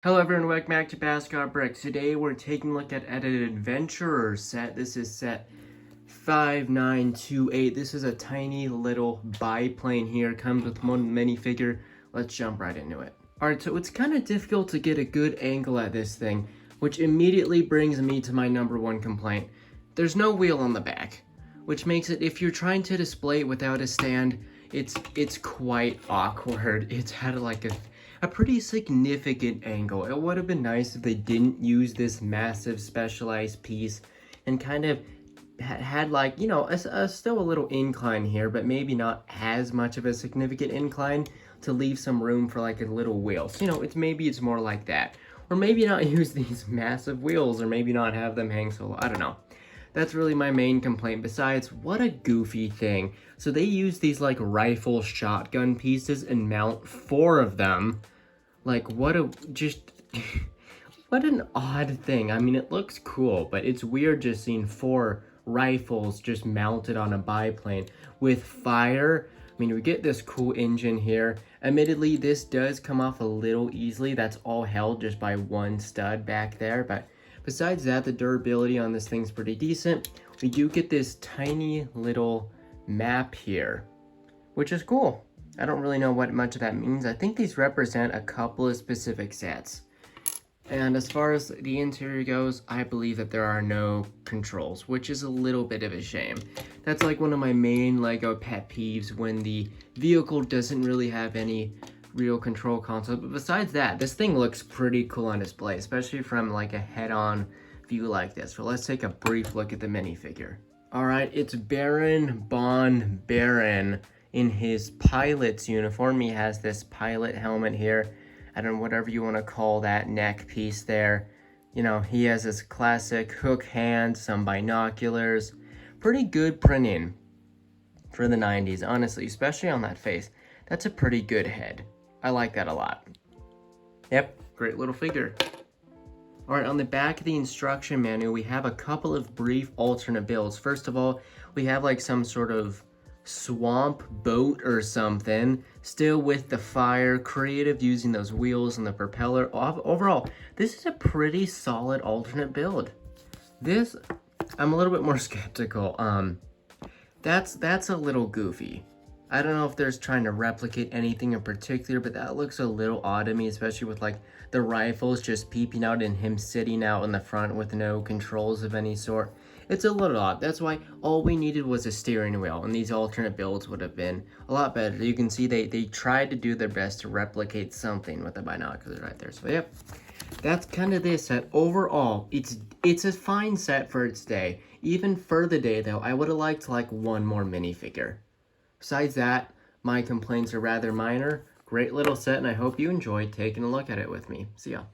Hello everyone, welcome back to Bascot Bricks. Today we're taking a look at an adventurer set. This is set 5928. This is a tiny little biplane here. Comes with one minifigure. Let's jump right into it. Alright, so it's kind of difficult to get a good angle at this thing, which immediately brings me to my number one complaint. There's no wheel on the back, which makes it, if you're trying to display it without a stand, it's quite awkward. It's had like a pretty significant angle. It would have been nice if they didn't use this massive specialized piece and kind of had like, you know, still a little incline here, but maybe not as much of a significant incline to leave some room for like a little wheel. So, you know, maybe it's more like that. Or maybe not use these massive wheels, or maybe not have them hang so low. I don't know. That's really my main complaint. Besides, what a goofy thing. So they use these like rifle shotgun pieces and mount 4 of them. Like, what an odd thing. I mean, it looks cool, but it's weird just seeing 4 rifles just mounted on a biplane with fire. I mean, we get this cool engine here. Admittedly, this does come off a little easily. That's all held just by one stud back there, but besides that, the durability on this thing's pretty decent. We do get this tiny little map here, which is cool. I don't really know what much of that means. I think these represent a couple of specific sets. And as far as the interior goes, I believe that there are no controls, which is a little bit of a shame. That's like one of my main LEGO pet peeves, when the vehicle doesn't really have any real control console. But besides that, this thing looks pretty cool on display, especially from like a head-on view like this. So let's take a brief look at the minifigure. Alright, it's Baron Von Baron in his pilot's uniform. He has this pilot helmet here. I don't know, whatever you want to call that neck piece there. You know, he has his classic hook hand, some binoculars. Pretty good printing for the 90s, honestly, especially on that face. That's a pretty good head. I like that a lot. Yep, great little figure. Alright, on the back of the instruction manual, we have a couple of brief alternate builds. First of all, we have like some sort of swamp boat or something, still with the fire, creative using those wheels and the propeller. Overall, this is a pretty solid alternate build. This, I'm a little bit more skeptical. That's a little goofy. I don't know if there's trying to replicate anything in particular, but that looks a little odd to me, especially with like the rifles just peeping out and him sitting out in the front with no controls of any sort. It's a little odd. That's why all we needed was a steering wheel, and these alternate builds would have been a lot better. You can see they tried to do their best to replicate something with the binoculars right there. So yep, that's kind of this set. Overall, it's a fine set for its day. Even for the day though, I would have liked like one more minifigure. Besides that, my complaints are rather minor. Great little set, and I hope you enjoyed taking a look at it with me. See ya.